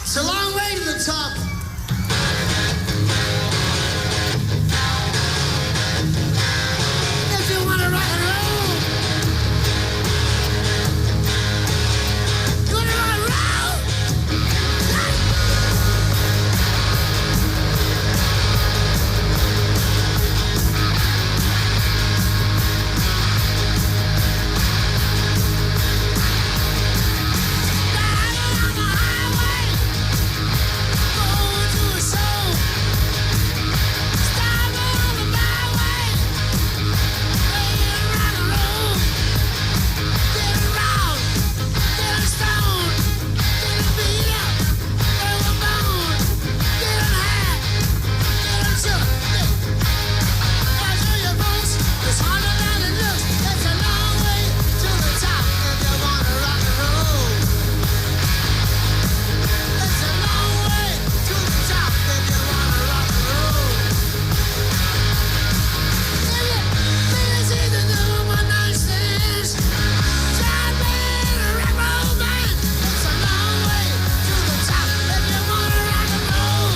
It's a long way to the top. If you want to rock and roll, you want to rock and roll? Driving on the highway, going to a show. Stopping on the byway, playing rock and roll. Getting round, getting stoned, getting beat up, getting a bone, getting high, getting shook. As for your folks, it's harder than it looks. It's a long way to the top if you wanna rock and roll. It's a long way to the top if you wanna rock and roll. If you feel easy to do one night stands, try being a rock and roll band. It's a long way to the top if you wanna rock and roll.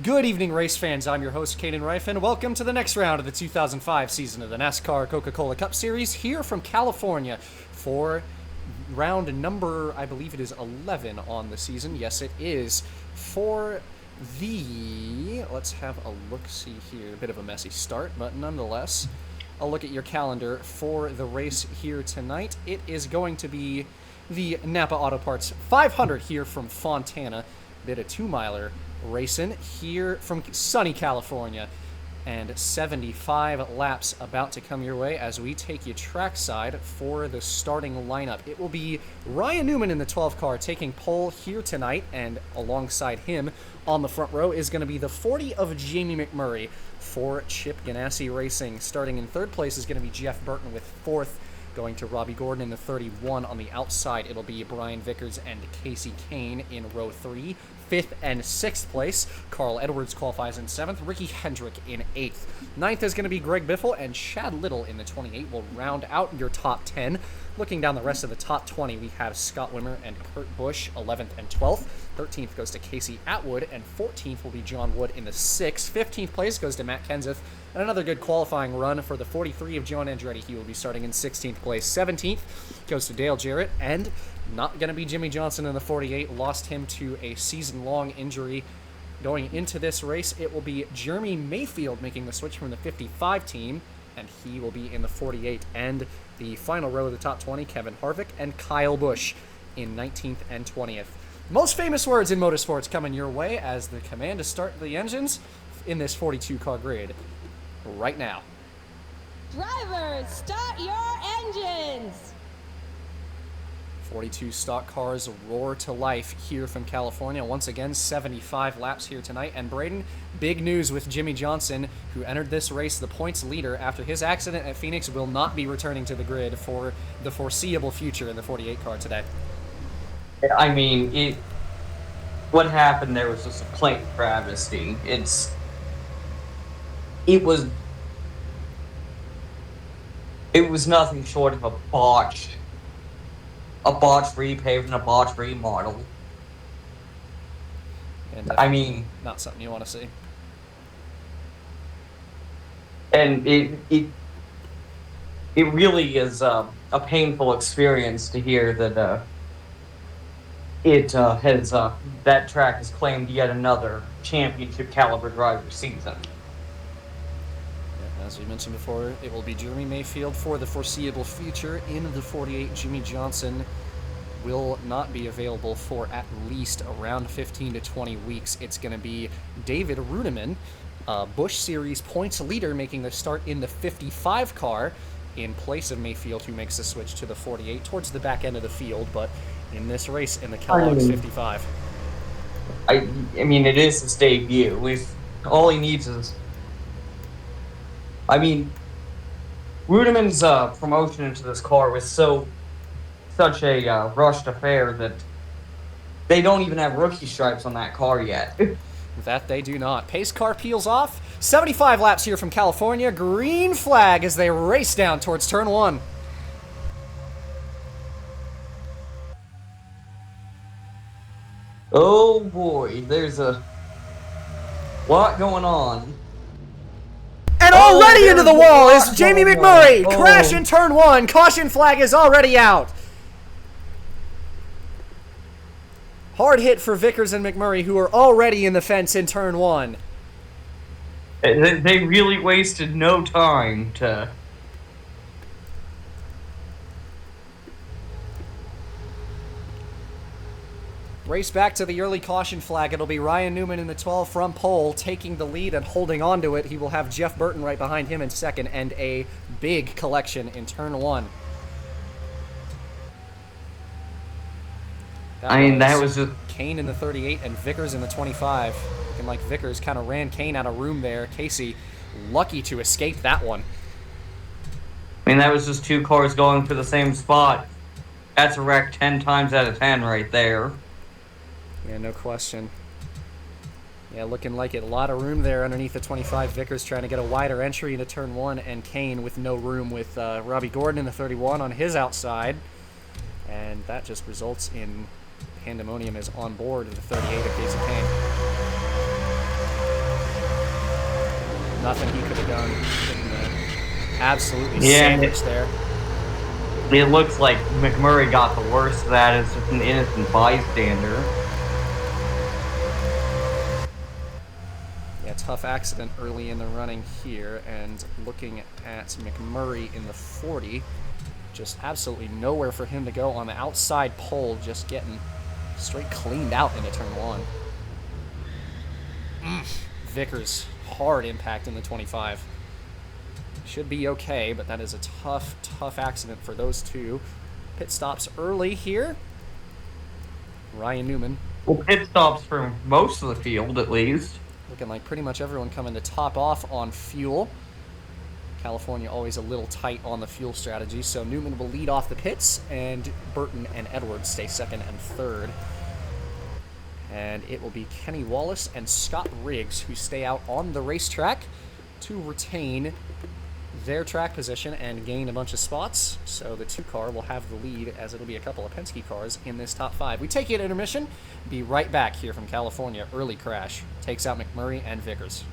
Good evening, race fans. I'm your host, Caden Reif, and welcome to the next round of the 2005 season of the NASCAR Coca-Cola Cup Series here from California for round number, I believe it is 11 on the season. Yes, it is. For the, let's have a look-see here. A bit of a messy start, but nonetheless, I'll look at your calendar for the race here tonight. It is going to be the NAPA Auto Parts 500 here from Fontana. Bit of 2-miler racing here from sunny California, and 75 laps about to come your way as we take you trackside for the starting lineup. It will be Ryan Newman in the 12 car taking pole here tonight, and alongside him on the front row is going to be the 40 of Jamie McMurray for Chip Ganassi Racing. Starting in third place is going to be Jeff Burton with fourth. Going to Robbie Gordon in the 31 on the outside. It'll be Brian Vickers and Casey Kane in row 3. Fifth and sixth place, Carl Edwards qualifies in 7th, Ricky Hendrick in 8th. 9th is going to be Greg Biffle, and Chad Little in the 28 will round out your top 10. Looking down the rest of the top 20, we have Scott Wimmer and Kurt Busch, 11th and 12th. 13th goes to Casey Atwood, and 14th will be John Wood in the 6th. 15th place goes to Matt Kenseth, and another good qualifying run for the 43 of John Andretti. He will be starting in 16th place. 17th goes to Dale Jarrett, and not going to be Jimmy Johnson in the 48. Lost him to a season-long injury. Going into this race, it will be Jeremy Mayfield making the switch from the 55 team, and he will be in the 48. And the final row of the top 20, Kevin Harvick and Kyle Busch in 19th and 20th. Most famous words in motorsports coming your way as the command to start the engines in this 42-car grid right now. Drivers, start your engines! 42 stock cars roar to life here from California. Once again, 75 laps here tonight. And Braden, big news with Jimmy Johnson, who entered this race the points leader after his accident at Phoenix, will not be returning to the grid for the foreseeable future in the 48 car today. I mean, what happened there was just a plain travesty. It was nothing short of a botched repave and a botched remodel. And I mean, not something you want to see. and it really is a painful experience to hear that it has that track has claimed yet another championship caliber driver season. As we mentioned before, it will be Jeremy Mayfield for the foreseeable future in the 48. Jimmy Johnson will not be available for at least around 15 to 20 weeks. It's going to be David Rudiman, Busch Series points leader, making the start in the 55 car in place of Mayfield, who makes the switch to the 48 towards the back end of the field, but in this race in the Kellogg's 55. I mean, it is his debut. All he needs is, I mean, Rudiman's promotion into this car was such a rushed affair that they don't even have rookie stripes on that car yet. That they do not. Pace car peels off. 75 laps here from California. Green flag as they race down towards turn 1. Oh boy, there's a lot going on. And already into the wall is lot Jamie going McMurray. on. Crash in turn 1. Caution flag is already out. Hard hit for Vickers and McMurray, who are already in the fence in turn 1. They really wasted no time to. Race back to the early caution flag. It'll be Ryan Newman in the 12 from pole, taking the lead and holding on to it. He will have Jeff Burton right behind him in second, and a big collection in turn 1. That was just. Kane in the 38 and Vickers in the 25. Looking like Vickers kind of ran Kane out of room there. Casey lucky to escape that one. That was just two cars going for the same spot. That's a wreck 10 times out of 10 right there. Yeah, no question. Yeah, looking like it. A lot of room there underneath the 25. Vickers trying to get a wider entry into turn 1, and Kane with no room with Robbie Gordon in the 31 on his outside. And that just results in pandemonium is on board in the 38 of Casey Kane. Nothing he could have done. Absolutely sandwiched there. It looks like McMurray got the worst of that as just an innocent bystander. Yeah, tough accident early in the running here, and looking at McMurray in the 40, just absolutely nowhere for him to go on the outside pole, just getting straight cleaned out into turn 1. Vickers, hard impact in the 25. Should be okay, but that is a tough, tough accident for those two. Pit stops early here. Ryan Newman. Well, pit stops for most of the field, at least. Looking like pretty much everyone coming to top off on fuel. California always a little tight on the fuel strategy, so Newman will lead off the pits, and Burton and Edwards stay second and third. And it will be Kenny Wallace and Scott Riggs who stay out on the racetrack to retain their track position and gain a bunch of spots. So the 2 car will have the lead, as it'll be a couple of Penske cars in this top 5. We take it at intermission. Be right back here from California. Early crash takes out McMurray and Vickers.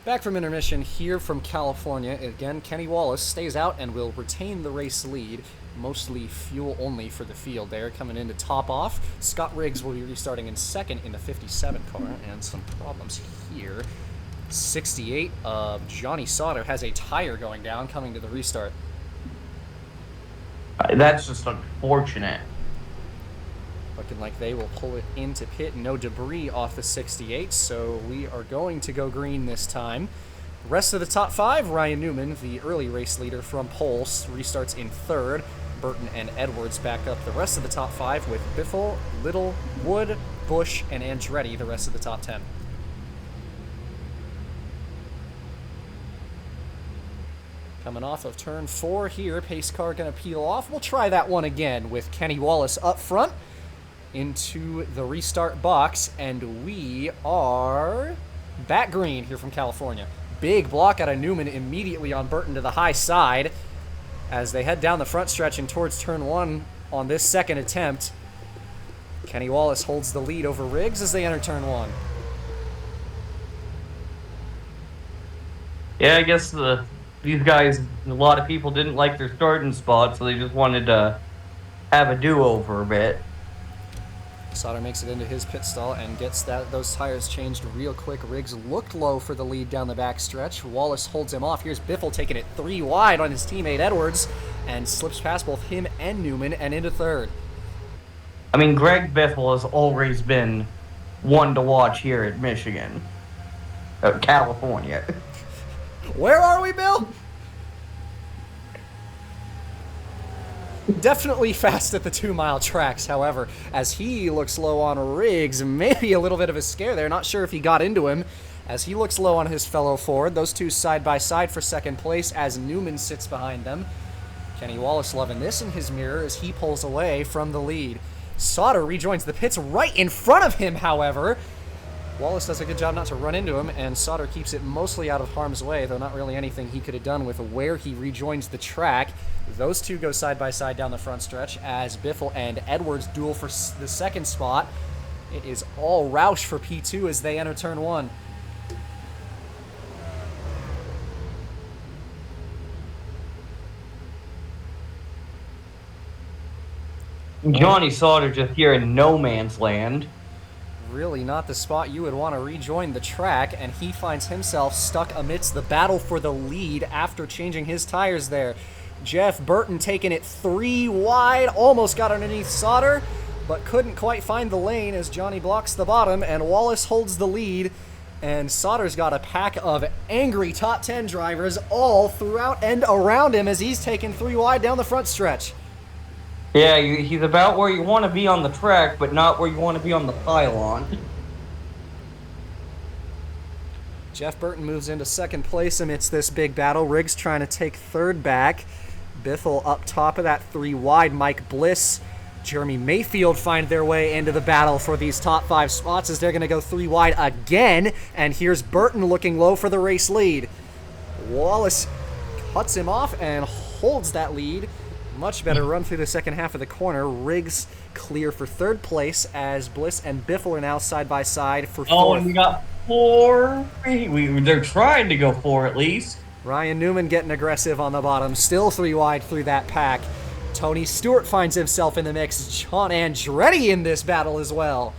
Back from intermission here from California. Again, Kenny Wallace stays out and will retain the race lead. Mostly fuel only for the field there. Coming in to top off, Scott Riggs will be restarting in second in the 57 car, and some problems here. 68 of Johnny Sauter has a tire going down coming to the restart. That's just unfortunate. Looking like they will pull it into pit. No debris off the 68, so we are going to go green this time. Rest of the top five, Ryan Newman, the early race leader from pole, restarts in third. Burton and Edwards back up the rest of the top five with Biffle, Little, Wood, Bush, and Andretti the rest of the top 10. Coming off of turn 4 here, pace car going to peel off. We'll try that one again with Kenny Wallace up front into the restart box, and we are back green here from California. Big block out of Newman immediately on Burton to the high side as they head down the front stretch and towards turn 1 on this second attempt. Kenny Wallace holds the lead over Riggs as they enter turn 1. Yeah, I guess these guys, a lot of people didn't like their starting spot, so they just wanted to have a do-over a bit. Sauter makes it into his pit stall and gets those tires changed real quick. Riggs looked low for the lead down the back stretch. Wallace holds him off. Here's Biffle taking it 3 wide on his teammate Edwards and slips past both him and Newman and into third. I mean, Greg Biffle has always been one to watch here at Michigan. California. Where are we, Bill? Definitely fast at the 2-mile tracks, however, as he looks low on Riggs. Maybe a little bit of a scare there. Not sure if he got into him as he looks low on his fellow Ford. Those two side by side for second place as Newman sits behind them. Kenny Wallace loving this in his mirror as he pulls away from the lead. Sauter rejoins the pits right in front of him, however. Wallace does a good job not to run into him, and Sauter keeps it mostly out of harm's way, though not really anything he could have done with where he rejoins the track. Those two go side by side down the front stretch as Biffle and Edwards duel for the second spot. It is all Roush for P2 as they enter turn 1. Johnny Sauter just here in no man's land. Really not the spot you would want to rejoin the track, and he finds himself stuck amidst the battle for the lead after changing his tires there. Jeff Burton taking it 3 wide, almost got underneath Sauter, but couldn't quite find the lane as Johnny blocks the bottom, and Wallace holds the lead, and Sauter's got a pack of angry top 10 drivers all throughout and around him as he's taken 3 wide down the front stretch. Yeah, he's about where you want to be on the track, but not where you want to be on the pylon. Jeff Burton moves into second place amidst this big battle. Riggs trying to take third back. Biffle up top of that 3 wide. Mike Bliss, Jeremy Mayfield find their way into the battle for these top 5 spots as they're going to go 3 wide again. And here's Burton looking low for the race lead. Wallace cuts him off and holds that lead. Much better run through the second half of the corner. Riggs clear for third place as Bliss and Biffle are now side by side for fourth. Oh, and we got 4. They're trying to go 4 at least. Ryan Newman getting aggressive on the bottom. Still 3 wide through that pack. Tony Stewart finds himself in the mix. John Andretti in this battle as well.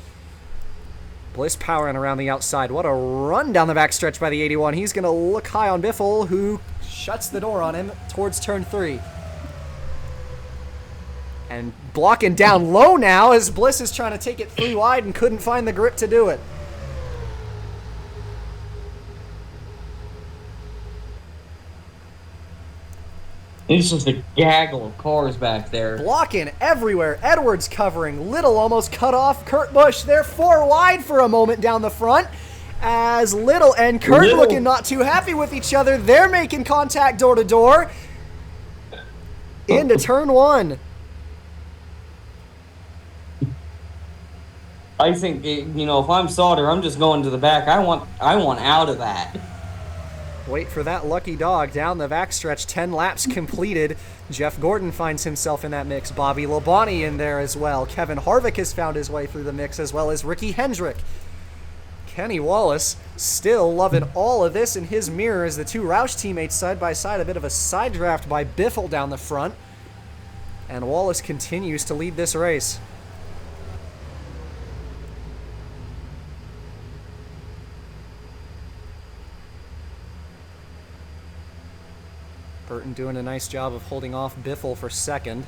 Bliss powering around the outside. What a run down the backstretch by the 81. He's going to look high on Biffle, who shuts the door on him towards turn 3. And blocking down low now as Bliss is trying to take it 3 wide and couldn't find the grip to do it. It's just a gaggle of cars back there. Blocking everywhere. Edwards covering. Little almost cut off. Kurt Busch, they're 4 wide for a moment down the front. As Little and Kurt looking not too happy with each other. They're making contact door to door. Into turn 1. I think, if I'm Sauter, I'm just going to the back. I want out of that. Wait for that lucky dog down the backstretch. 10 laps completed. Jeff Gordon finds himself in that mix. Bobby Labonte in there as well. Kevin Harvick has found his way through the mix as well as Ricky Hendrick. Kenny Wallace still loving all of this in his mirror as the two Roush teammates side by side. A bit of a side draft by Biffle down the front. And Wallace continues to lead this race. Burton doing a nice job of holding off Biffle for second.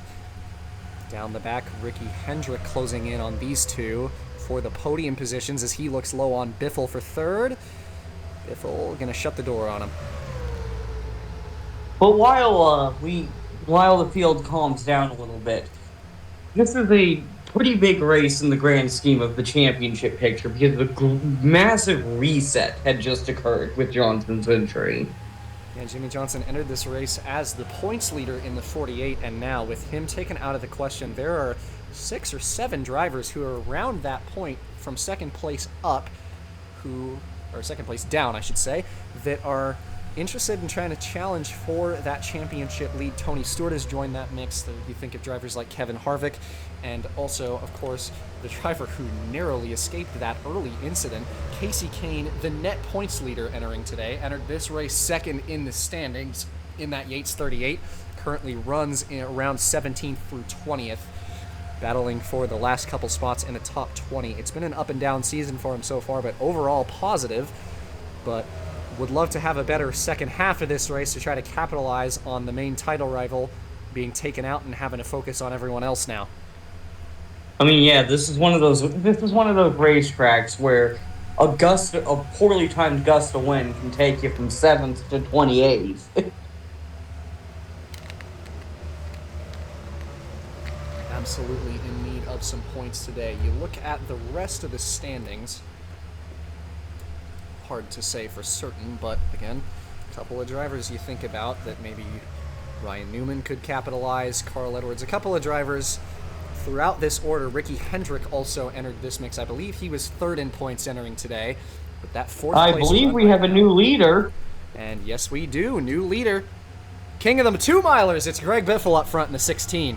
Down the back, Ricky Hendrick closing in on these two for the podium positions as he looks low on Biffle for third. Biffle gonna shut the door on him. But while the field calms down a little bit, this is a pretty big race in the grand scheme of the championship picture because a massive reset had just occurred with Johnson's injury. Yeah, Jimmie Johnson entered this race as the points leader in the 48, and now with him taken out of the question, there are 6 or 7 drivers who are around that point from second place up, or second place down, I should say, that are interested in trying to challenge for that championship lead. Tony Stewart has joined that mix. You think of drivers like Kevin Harvick, and also, of course, the driver who narrowly escaped that early incident, Casey Kane, the net points leader entering today, entered this race second in the standings in that Yates 38, currently runs in around 17th through 20th, battling for the last couple spots in the top 20. It's been an up and down season for him so far, but overall positive, but would love to have a better second half of this race to try to capitalize on the main title rival being taken out and having to focus on everyone else now. I mean, yeah, this is one of those racetracks where a poorly timed gust of wind can take you from 7th to 28th. Absolutely in need of some points today. You look at the rest of the standings. Hard to say for certain, but again, a couple of drivers you think about that maybe Ryan Newman could capitalize, Carl Edwards, a couple of drivers throughout this order. Ricky Hendrick also entered this mix. I believe he was third in points entering today. But that fourth place, I believe we have a new leader. And yes, we do. New leader. King of the 2-milers. It's Greg Biffle up front in the 16.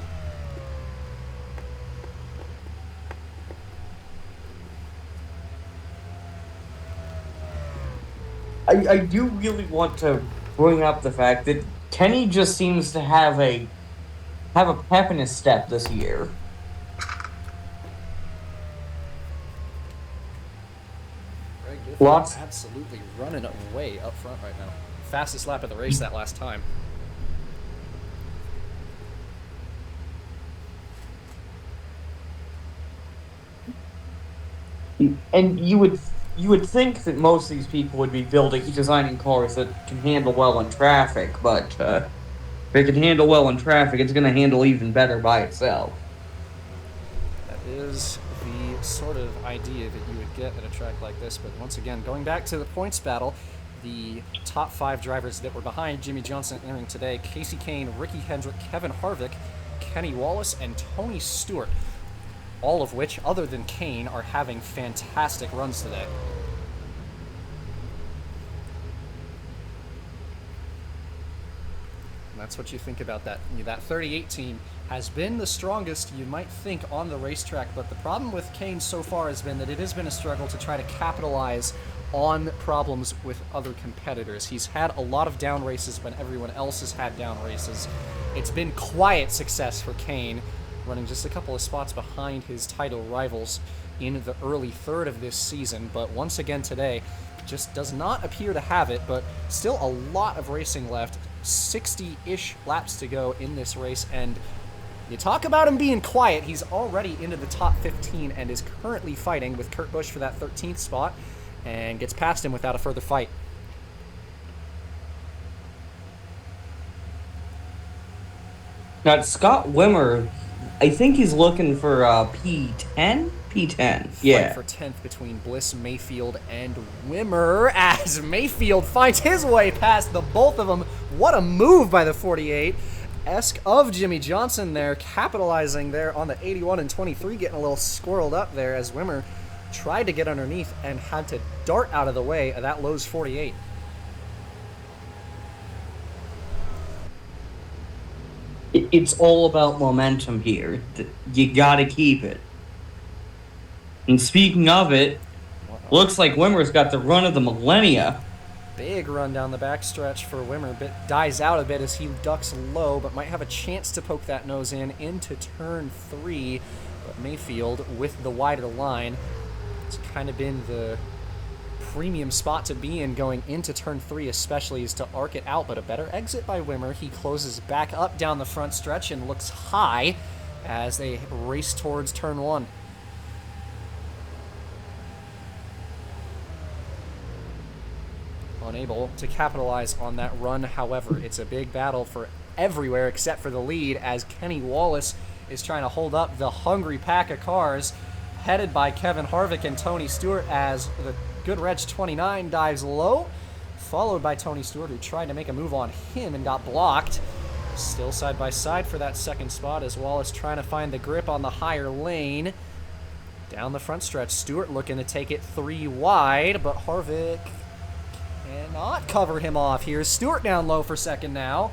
I do really want to bring up the fact that Kenny just seems to have a pep in his step this year. Greg Biffle Lots. absolutely running away up front right now. Fastest lap of the race that last time. And you would think that most of these people would be designing cars that can handle well in traffic, but if it can handle well in traffic, it's going to handle even better by itself. That is the sort of idea that you would get at a track like this. But once again, going back to the points battle, the top 5 drivers that were behind Jimmie Johnson entering today: Casey Kane, Ricky Hendrick, Kevin Harvick, Kenny Wallace, and Tony Stewart. All of which, other than Kane, are having fantastic runs today. And that's what you think about that. That 38 team has been the strongest, you might think, on the racetrack, but the problem with Kane so far has been that it has been a struggle to try to capitalize on problems with other competitors. He's had a lot of down races when everyone else has had down races. It's been quiet success for Kane, running just a couple of spots behind his title rivals in the early third of this season, but once again today just does not appear to have it, but still a lot of racing left, 60-ish laps to go in this race, and you talk about him being quiet, he's already into the top 15 and is currently fighting with Kurt Busch for that 13th spot and gets past him without a further fight. Now, Scott Wimmer, I think he's looking for P10? P10, yeah. Fight for 10th between Bliss, Mayfield, and Wimmer as Mayfield finds his way past the both of them. What a move by the 48-esque of Jimmie Johnson there, capitalizing there on the 81 and 23, getting a little squirreled up there as Wimmer tried to get underneath and had to dart out of the way of that Lowe's 48. It's all about momentum here. You gotta keep it. And speaking of it, Looks like Wimmer's got the run of the millennia. Big run down the backstretch for Wimmer, but dies out a bit as he ducks low, but might have a chance to poke that nose in into turn 3. But Mayfield with the wider line. It's kind of been the premium spot to be in going into turn 3, especially, is to arc it out, but a better exit by Wimmer. He closes back up down the front stretch and looks high as they race towards turn 1. Unable to capitalize on that run, however. It's a big battle for everywhere except for the lead as Kenny Wallace is trying to hold up the hungry pack of cars headed by Kevin Harvick and Tony Stewart as the Goodrich 29 dives low, followed by Tony Stewart, who tried to make a move on him and got blocked. Still side by side for that second spot as Wallace trying to find the grip on the higher lane. Down the front stretch, Stewart looking to take it 3 wide, but Harvick cannot cover him off. Here's Stewart down low for second now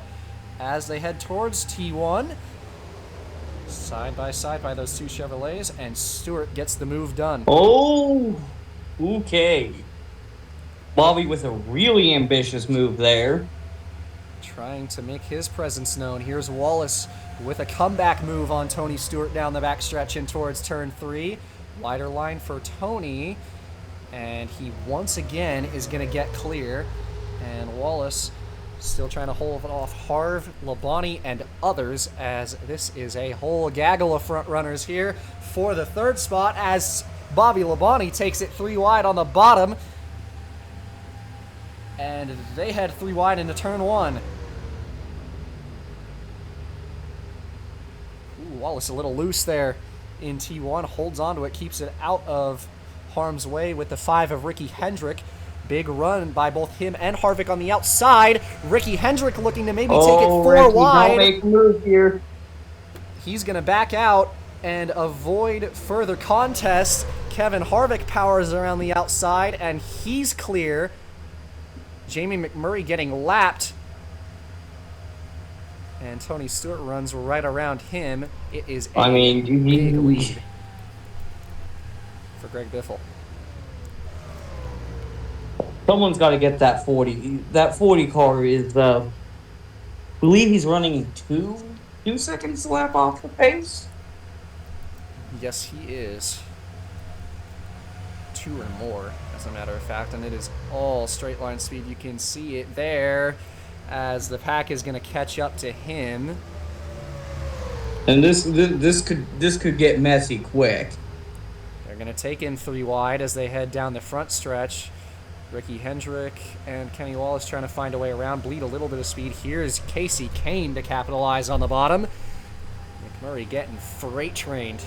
as they head towards T1. Side by side by those two Chevrolets, and Stewart gets the move done. Oh, okay. Bobby with a really ambitious move there. Trying to make his presence known. Here's Wallace with a comeback move on Tony Stewart down the backstretch and towards turn 3. Wider line for Tony. And he once again is going to get clear. And Wallace still trying to hold it off Harv, Labonte, and others as this is a whole gaggle of front runners here for the third spot as Bobby Labonte takes it 3 wide on the bottom. And they head 3 wide into turn 1. Ooh, Wallace a little loose there in T1. Holds on to it, keeps it out of harm's way with the 5 of Ricky Hendrick. Big run by both him and Harvick on the outside. Ricky Hendrick looking to maybe take it 4 Ricky, wide. Don't make a move here. He's going to back out and avoid further contest. Kevin Harvick powers around the outside, and he's clear. Jamie McMurray getting lapped. And Tony Stewart runs right around him. It is a big lead for Greg Biffle. Someone's got to get that 40. That 40 car is, I believe he's running 2 seconds lap off the pace. Yes, he is. 2 or more, as a matter of fact, and it is all straight line speed. You can see it there as the pack is going to catch up to him. And this could get messy quick. They're going to take in 3 wide as they head down the front stretch. Ricky Hendrick and Kenny Wallace trying to find a way around, bleed a little bit of speed. Here's Casey Kane to capitalize on the bottom. McMurray getting freight trained.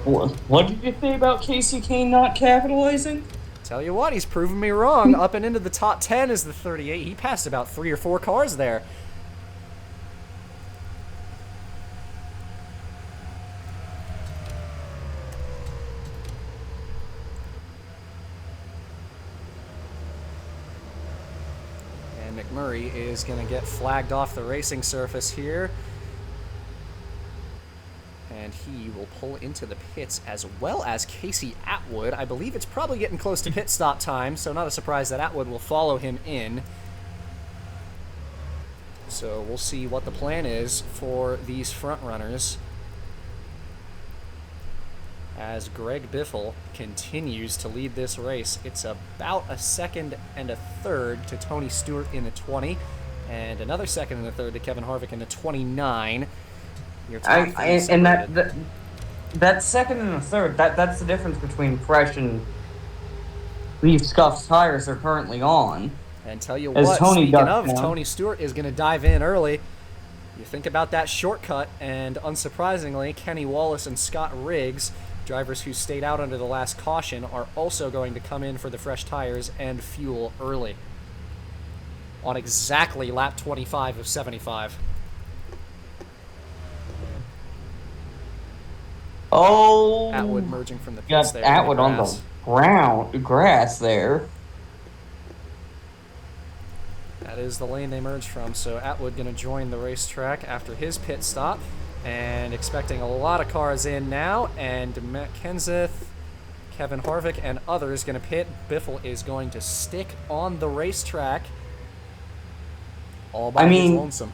What did you say about Casey Kane not capitalizing? Tell you what, he's proven me wrong. Up and into the top 10 is the 38. He passed about 3 or 4 cars there. And McMurray is going to get flagged off the racing surface here. And he will pull into the pits as well as Casey Atwood. I believe it's probably getting close to pit stop time, so not a surprise that Atwood will follow him in. So we'll see what the plan is for these front runners as Greg Biffle continues to lead this race. It's about a second and a third to Tony Stewart in the 20, and another second and a third to Kevin Harvick in the 29. And that second and a third, that's the difference between fresh and these scuffed tires they're currently on. And tell you what, speaking of, Tony Stewart is going to dive in early. You think about that shortcut, and unsurprisingly, Kenny Wallace and Scott Riggs, drivers who stayed out under the last caution, are also going to come in for the fresh tires and fuel early on exactly lap 25 of 75. Oh, Atwood merging from the pits there. Atwood on the grass there. That is the lane they merged from. So Atwood going to join the racetrack after his pit stop, and expecting a lot of cars in now. And Matt Kenseth Kevin Harvick and others going to pit. Biffle is going to stick on the racetrack all by his lonesome.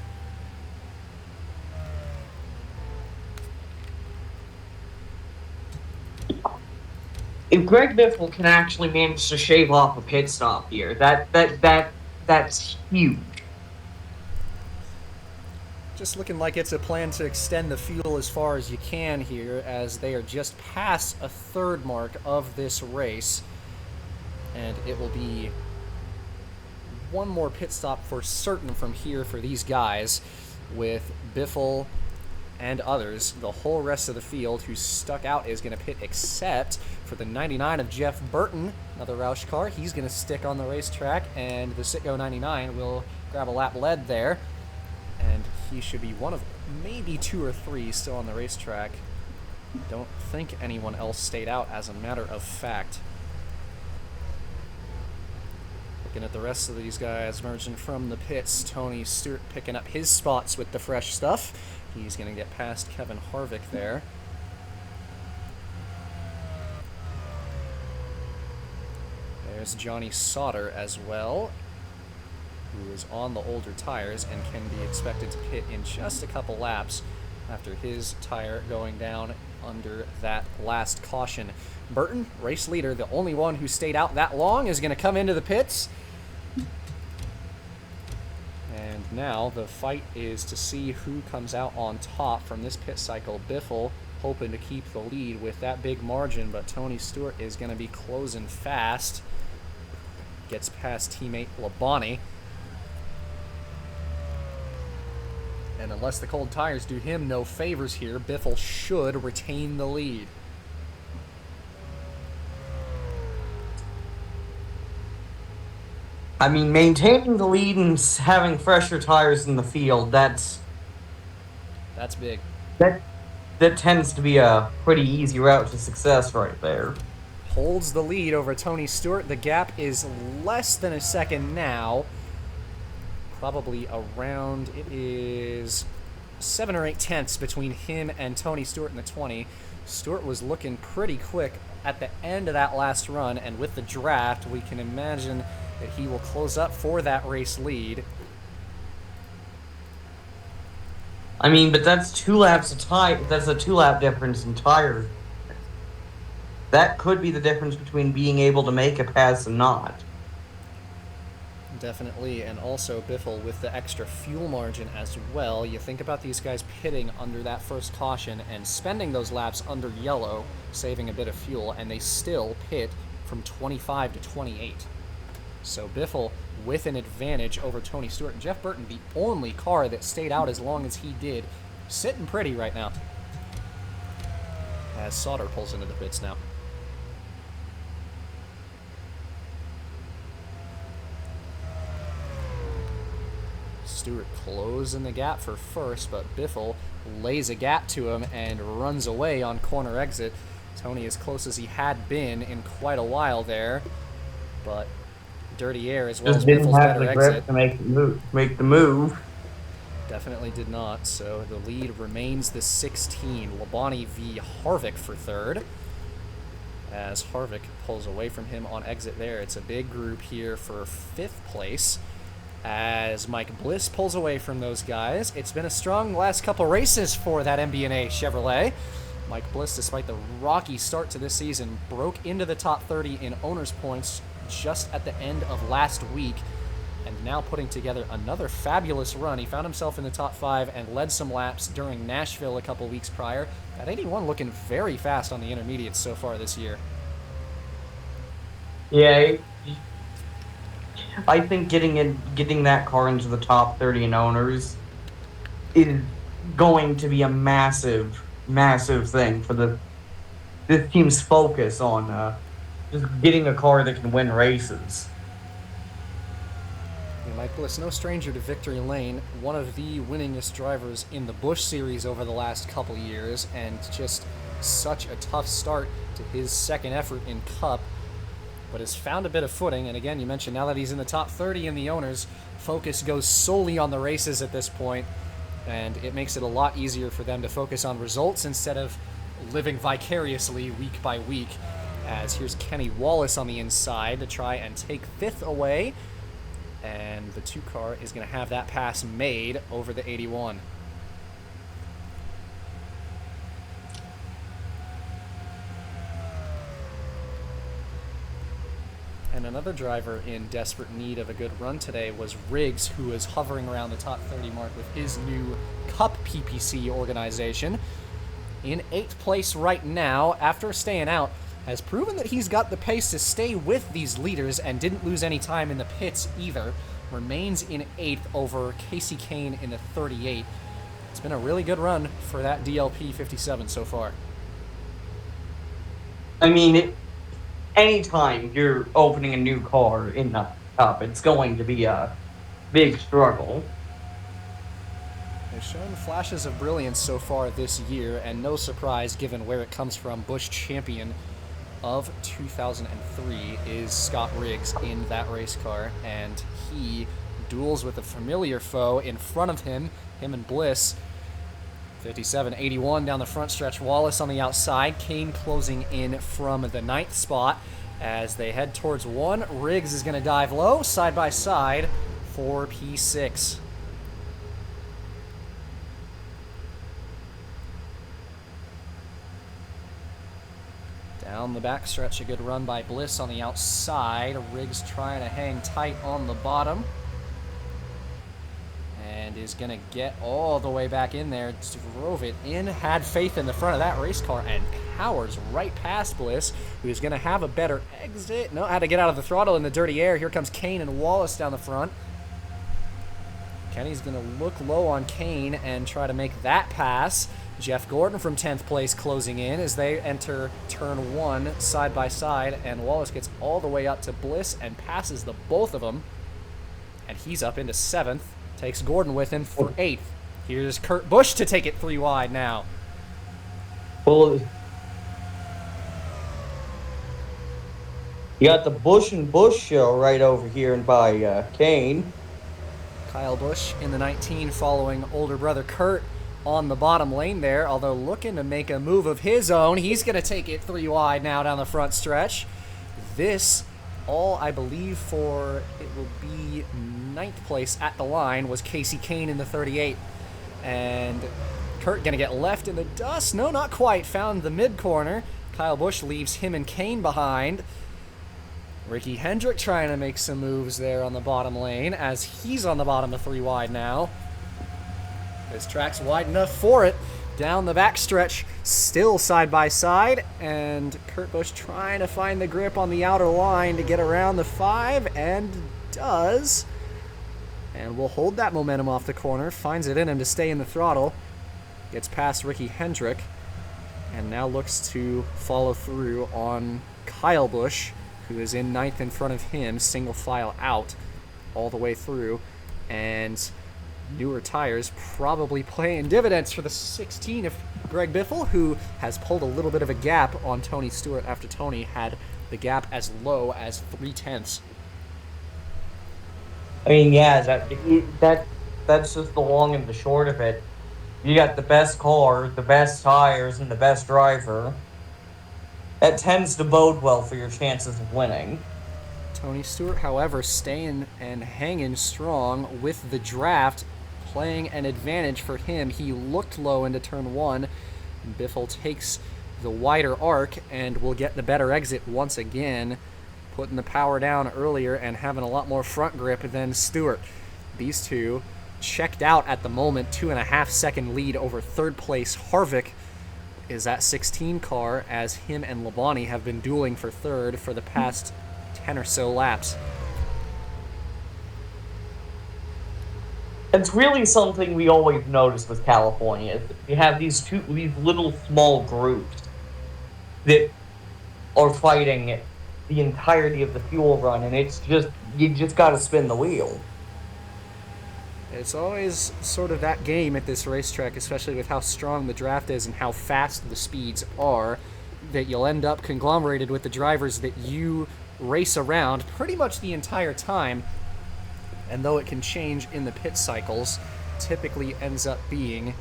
If Greg Biffle can actually manage to shave off a pit stop here, that's huge. Just looking like it's a plan to extend the fuel as far as you can here, as they are just past a third mark of this race. And it will be one more pit stop for certain from here for these guys, with Biffle and others. The whole rest of the field who stuck out is going to pit, except for the 99 of Jeff Burton, another Roush car. He's going to stick on the racetrack, and the Sitgo 99 will grab a lap lead there. And he should be one of maybe 2 or 3 still on the racetrack. Don't think anyone else stayed out, as a matter of fact. Looking at the rest of these guys emerging from the pits, Tony Stewart picking up his spots with the fresh stuff. He's going to get past Kevin Harvick there. There's Johnny Sauter as well, who is on the older tires and can be expected to pit in just a couple laps after his tire going down under that last caution. Burton, race leader, the only one who stayed out that long, is going to come into the pits. And now the fight is to see who comes out on top from this pit cycle. Biffle hoping to keep the lead with that big margin, but Tony Stewart is going to be closing fast. Gets past teammate Labonte. And unless the cold tires do him no favors here, Biffle should retain the lead. I mean, maintaining the lead and having fresher tires in the field, that's big. That tends to be a pretty easy route to success right there. Holds the lead over Tony Stewart. The gap is less than a second now. Probably around, it is 7 or 8 tenths between him and Tony Stewart in the 20. Stewart was looking pretty quick at the end of that last run, and with the draft, we can imagine that he will close up for that race lead. I mean, but that's 2 laps of tire. That's a 2-lap difference in tire. That could be the difference between being able to make a pass and not. Definitely, and also Biffle with the extra fuel margin as well. You think about these guys pitting under that first caution and spending those laps under yellow, saving a bit of fuel, and they still pit from 25 to 28. So Biffle with an advantage over Tony Stewart. And Jeff Burton, the only car that stayed out as long as he did, sitting pretty right now. As Sauter pulls into the pits now. Stewart closing the gap for first, but Biffle lays a gap to him and runs away on corner exit. Tony as close as he had been in quite a while there, but dirty air as well as Biffle's better exit. To make the move. Definitely did not, so the lead remains the 16. Labonte v. Harvick for third. As Harvick pulls away from him on exit there. It's a big group here for 5th place. As Mike Bliss pulls away from those guys. It's been a strong last couple races for that MB&A Chevrolet. Mike Bliss, despite the rocky start to this season, broke into the top 30 in owners' points just at the end of last week, and now putting together another fabulous run. He found himself in the top 5 and led some laps during Nashville a couple weeks prior. At 81, looking very fast on the intermediates so far this year. Yeah, I think getting that car into the top 30 in owners is going to be a massive thing for this team's focus on just getting a car that can win races. And Mike Bliss, no stranger to victory lane, one of the winningest drivers in the Busch Series over the last couple years, and just such a tough start to his second effort in Cup, but has found a bit of footing. And again, you mentioned now that he's in the top 30 in the owners, focus goes solely on the races at this point, and it makes it a lot easier for them to focus on results instead of living vicariously week by week as here's Kenny Wallace on the inside to try and take 5th away. And the 2 car is going to have that pass made over the 81. And another driver in desperate need of a good run today was Riggs, who is hovering around the top 30 mark with his new Cup PPC organization. In 8th place right now, after staying out, has proven that he's got the pace to stay with these leaders and didn't lose any time in the pits either. Remains in 8th over Casey Kane in the 38. It's been a really good run for that DLP 57 so far. I mean, anytime you're opening a new car in the Cup, it's going to be a big struggle. They've shown flashes of brilliance so far this year, and no surprise given where it comes from. Busch champion of 2003 is Scott Riggs in that race car, and he duels with a familiar foe in front of him and Bliss. 57-81 down the front stretch. Wallace on the outside. Kane closing in from the 9th spot. As they head towards 1, Riggs is going to dive low, side by side for P6. Down the backstretch, a good run by Bliss on the outside. Riggs trying to hang tight on the bottom. And is going to get all the way back in there. Drove it in, had faith in the front of that race car, and powers right past Bliss, who's going to have a better exit. No, had to get out of the throttle in the dirty air. Here comes Kane and Wallace down the front. Kenny's going to look low on Kane and try to make that pass. Jeff Gordon from 10th place closing in as they enter turn 1 side by side, and Wallace gets all the way up to Bliss and passes the both of them. And he's up into 7th. Takes Gordon with him for 8th. Here's Kurt Busch to take it 3 wide now. Well, you got the Busch and Busch show right over here and by Kane. Kyle Busch in the 19 following older brother Kurt on the bottom lane there, although looking to make a move of his own. He's going to take it 3 wide now down the front stretch. This all, I believe, for it will be 9th place at the line was Casey Kane in the 38. And Kurt going to get left in the dust. No, not quite. Found the mid-corner. Kyle Busch leaves him and Kane behind. Ricky Hendrick trying to make some moves there on the bottom lane as he's on the bottom of 3 wide now. This track's wide enough for it. Down the backstretch, still side by side, and Kurt Busch trying to find the grip on the outer line to get around the 5, and does. And will hold that momentum off the corner, finds it in him to stay in the throttle, gets past Ricky Hendrick, and now looks to follow through on Kyle Busch, who is in 9th in front of him, single file out all the way through, and newer tires probably paying dividends for the 16 of Greg Biffle, who has pulled a little bit of a gap on Tony Stewart after Tony had the gap as low as 0.3. I mean, yeah, that's just the long and the short of it. You got the best car, the best tires, and the best driver. That tends to bode well for your chances of winning. Tony Stewart, however, staying and hanging strong with the draft, playing an advantage for him. He looked low into turn 1. Biffle takes the wider arc and will get the better exit once again, putting the power down earlier and having a lot more front grip than Stewart. These two checked out at the moment, 2.5 second lead over 3rd place. Harvick is that 16 car as him and Labonte have been dueling for 3rd for the past 10 or so laps. It's really something we always notice with California. You have these little small groups that are fighting the entirety of the fuel run, and you just got to spin the wheel. It's always sort of that game at this racetrack, especially with how strong the draft is and how fast the speeds are, that you'll end up conglomerated with the drivers that you race around pretty much the entire time. And though it can change in the pit cycles, typically ends up being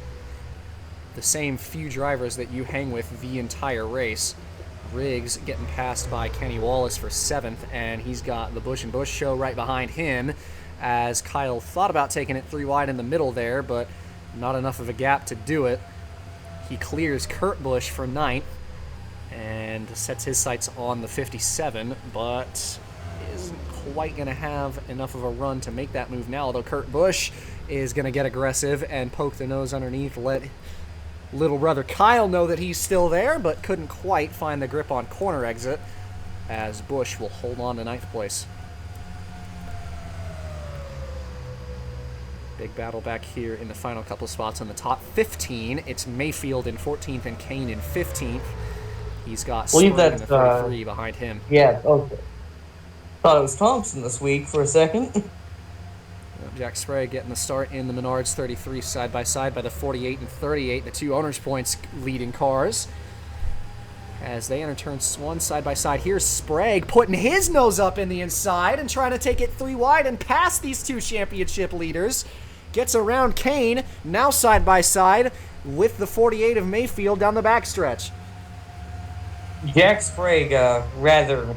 the same few drivers that you hang with the entire race. Riggs getting passed by Kenny Wallace for 7th, and he's got the Busch and Busch show right behind him as Kyle thought about taking it 3 wide in the middle there, but not enough of a gap to do it. He clears Kurt Busch for 9th and sets his sights on the 57, but isn't quite going to have enough of a run to make that move now, although Kurt Busch is going to get aggressive and poke the nose underneath, let little brother Kyle know that he's still there, but couldn't quite find the grip on corner exit, as Busch will hold on to 9th place. Big battle back here in the final couple spots on the top 15. It's Mayfield in 14th and Kane in 15th. He's got Sprague in the 33 behind him. Yeah, okay. Thought it was Thompson this week for a second. Jack Sprague getting the start in the Menards 33 side by side by the 48 and 38, the 2 owners' points leading cars. As they enter turn 1 side by side, here's Sprague putting his nose up in the inside and trying to take it 3 wide and pass these 2 championship leaders. Gets around Kane, now side by side with the 48 of Mayfield down the backstretch. Jack Sprague, rather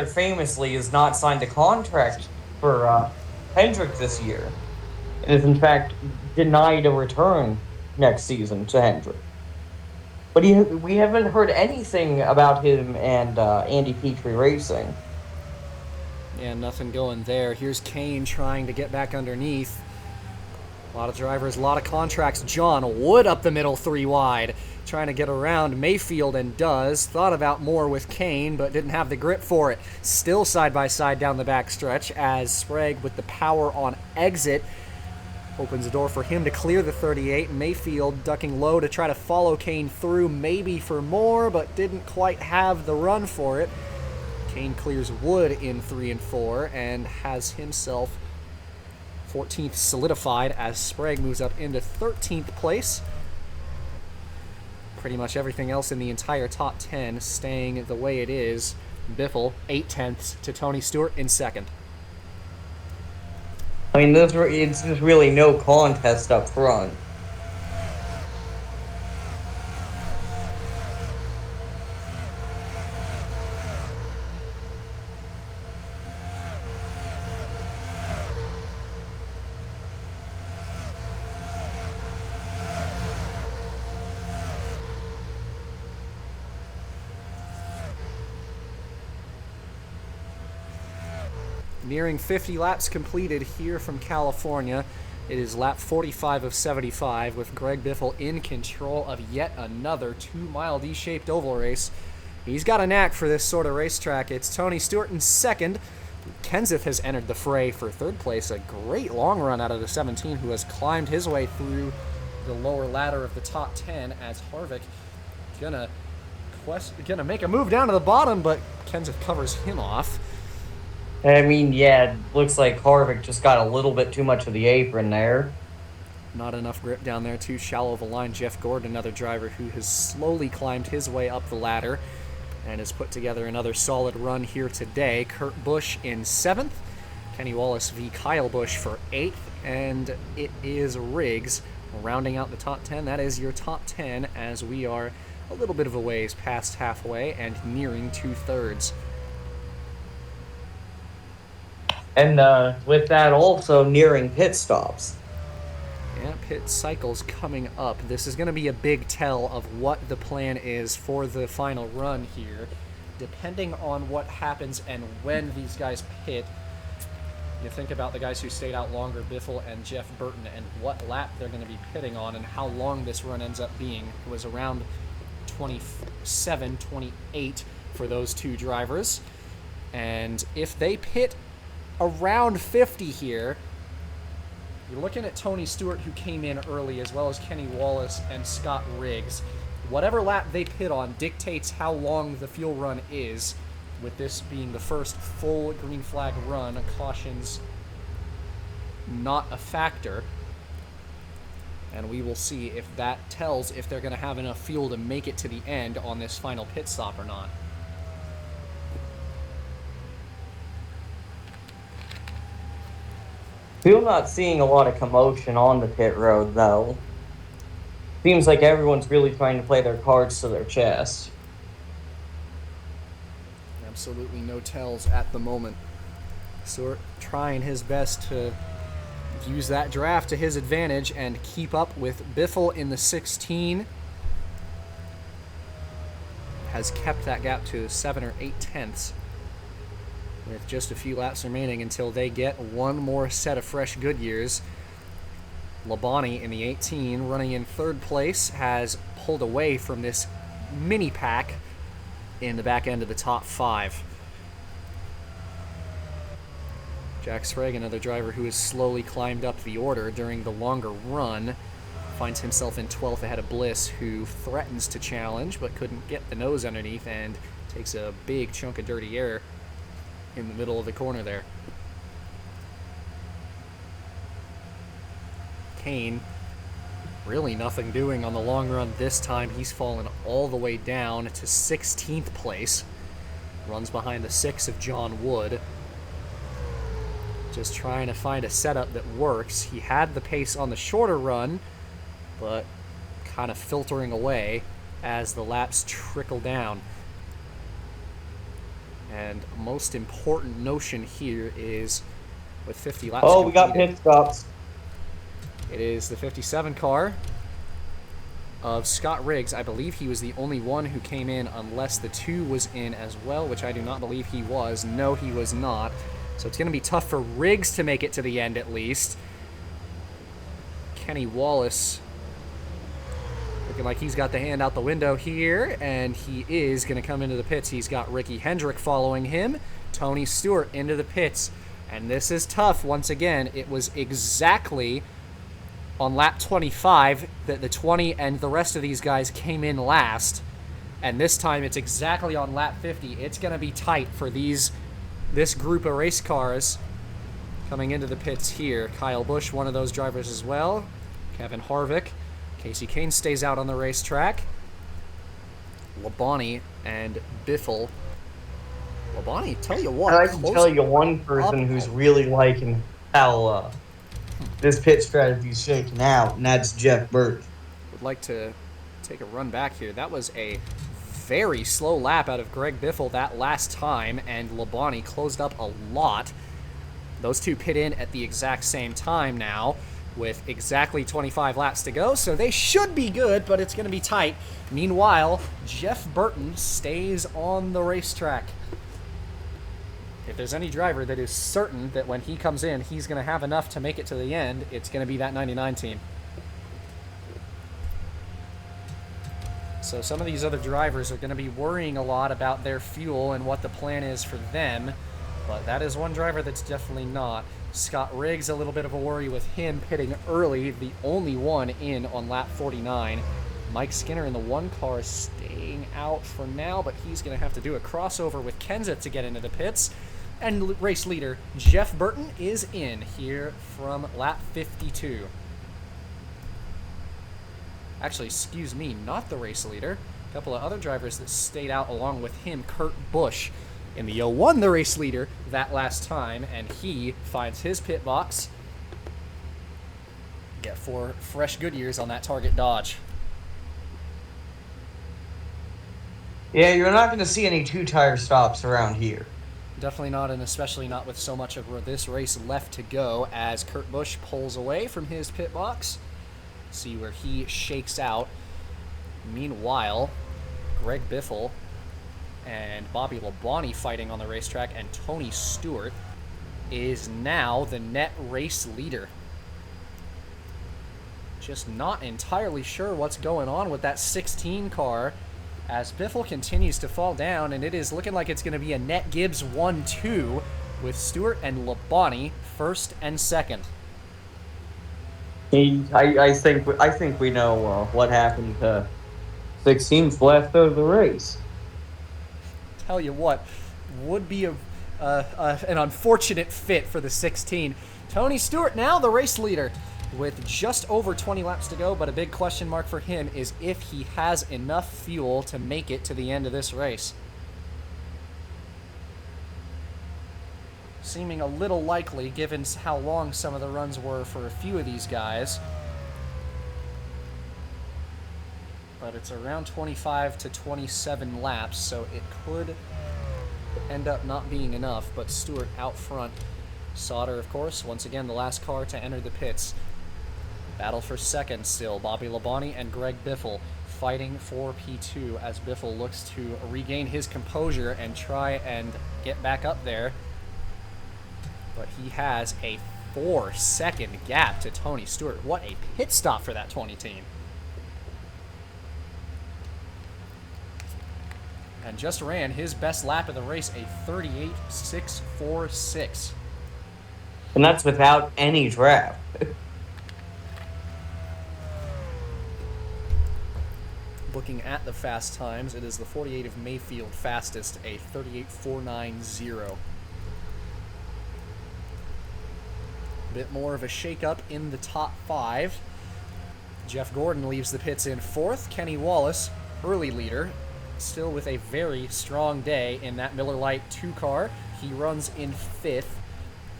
famously, has not signed a contract for Hendrick this year. And is in fact denied a return next season to Hendrick. But we haven't heard anything about him and Andy Petrie Racing. Yeah, nothing going there. Here's Kane trying to get back underneath. A lot of drivers, a lot of contracts. John Wood up the middle 3 wide, trying to get around Mayfield and does. Thought about more with Kane, but didn't have the grip for it. Still side by side down the backstretch as Sprague with the power on exit opens the door for him to clear the 38. Mayfield ducking low to try to follow Kane through, maybe for more, but didn't quite have the run for it. Kane clears Wood in 3 and 4 and has himself 14th solidified as Sprague moves up into 13th place. Pretty much everything else in the entire top 10 staying the way it is. Biffle, 8 tenths to Tony Stewart in 2nd. I mean, it's just really no contest up front. Nearing 50 laps completed here from California. It is lap 45 of 75 with Greg Biffle in control of yet another 2-mile D-shaped oval race. He's got a knack for this sort of racetrack. It's Tony Stewart in 2nd. Kenseth has entered the fray for 3rd place. A great long run out of the 17 who has climbed his way through the lower ladder of the top 10 as Harvick gonna make a move down to the bottom, but Kenseth covers him off. I mean, yeah, it looks like Harvick just got a little bit too much of the apron there. Not enough grip down there, too shallow of a line. Jeff Gordon, another driver who has slowly climbed his way up the ladder and has put together another solid run here today. Kurt Busch in 7th, Kenny Wallace v. Kyle Busch for 8th, and it is Riggs rounding out the top 10. That is your top 10 as we are a little bit of a ways past halfway and nearing 2/3. And with that, also nearing pit stops. Yeah, pit cycles coming up. This is going to be a big tell of what the plan is for the final run here. Depending on what happens and when these guys pit, you think about the guys who stayed out longer, Biffle and Jeff Burton, and what lap they're going to be pitting on and how long this run ends up being. It was around 27, 28 for those 2 drivers. And if they pit around 50 here, you're looking at Tony Stewart, who came in early, as well as Kenny Wallace and Scott Riggs. Whatever lap they pit on dictates how long the fuel run is, with this being the first full green flag run. Cautions not a factor, and we will see if that tells if they're going to have enough fuel to make it to the end on this final pit stop or not. Still not seeing a lot of commotion on the pit road, though. seems like everyone's really trying to play their cards to their chest. Absolutely no tells at the moment. Stewart trying his best to use that draft to his advantage and keep up with Biffle in the 16. Has kept that gap to 7 or 8 tenths with just a few laps remaining until they get one more set of fresh Goodyears. Labonte in the 18, running in third place, has pulled away from this mini pack in the back end of the top 5. Jack Sprague, another driver who has slowly climbed up the order during the longer run, finds himself in 12th ahead of Bliss, who threatens to challenge but couldn't get the nose underneath and takes a big chunk of dirty air in the middle of the corner there. Kane, really nothing doing on the long run this time. He's fallen all the way down to 16th place. Runs behind the 6 of John Wood. Just trying to find a setup that works. He had the pace on the shorter run, but kind of filtering away as the laps trickle down. And most important notion here is with 50 laps Oh, we got completed, pit stops. it is the 57 car of Scott Riggs. I believe he was the only one who came in unless the 2 was in as well, which I do not believe he was. No, he was not. So it's going to be tough for Riggs to make it to the end at least. Kenny Wallace looking like he's got the hand out the window here, and he is going to come into the pits. He's got Ricky Hendrick following him. Tony Stewart into the pits. And this is tough. Once again, it was exactly on lap 25 that the 20 and the rest of these guys came in last. And this time it's exactly on lap 50. It's going to be tight for this group of race cars coming into the pits here. Kyle Busch, one of those drivers as well. Kevin Harvick. Casey Kane stays out on the racetrack. Labonte and Biffle. Labonte, tell you what. I can tell you one person who's really liking how this pit strategy is shaking out, and that's Jeff Burke. Would like to take a run back here. That was a very slow lap out of Greg Biffle that last time, and Labonte closed up a lot. Those two pit in at the exact same time now, with exactly 25 laps to go, so they should be good, but it's going to be tight. Meanwhile, Jeff Burton stays on the racetrack. If there's any driver that is certain that when he comes in, he's going to have enough to make it to the end, it's going to be that 99 team. So some of these other drivers are going to be worrying a lot about their fuel and what the plan is for them, but that is one driver that's definitely not. Scott Riggs, a little bit of a worry with him pitting early, the only one in on lap 49. Mike Skinner in the 1 car is staying out for now, but he's going to have to do a crossover with Kenseth to get into the pits. And race leader Jeff Burton is in here from lap 52. Actually, excuse me, not the race leader. A couple of other drivers that stayed out along with him. Kurt Busch in the 01, the race leader that last time, and he finds his pit box. Get 4 fresh Goodyears on that Target Dodge. Yeah, you're not going to see any 2-tire stops around here. Definitely not, and especially not with so much of this race left to go as Kurt Busch pulls away from his pit box. See where he shakes out. Meanwhile, Greg Biffle and Bobby Labonte fighting on the racetrack, and Tony Stewart is now the net race leader. Just not entirely sure what's going on with that 16 car as Biffle continues to fall down, and it is looking like it's going to be a net Gibbs 1-2 with Stewart and Labonte first and second. I think we know what happened to 16th left of the race. Tell you what, would be an unfortunate fit for the 16. Tony Stewart now the race leader with just over 20 laps to go, but a big question mark for him is if he has enough fuel to make it to the end of this race. Seeming a little likely given how long some of the runs were for a few of these guys. but it's around 25 to 27 laps, so it could end up not being enough. But Stewart out front. Sauter, of course, once again the last car to enter the pits. Battle for second still. Bobby Labonte and Greg Biffle fighting for P2 as Biffle looks to regain his composure and try and get back up there. But he has a 4-second gap to Tony Stewart. What a pit stop for that 20 team. And just ran his best lap of the race, a 38.646. And that's without any draft. Looking at the fast times, it is the 48 of Mayfield fastest, a 38.490. Bit more of a shakeup in the top 5. Jeff Gordon leaves the pits in 4th. Kenny Wallace, early leader, still with a very strong day in that Miller Lite 2 car. He runs in 5th.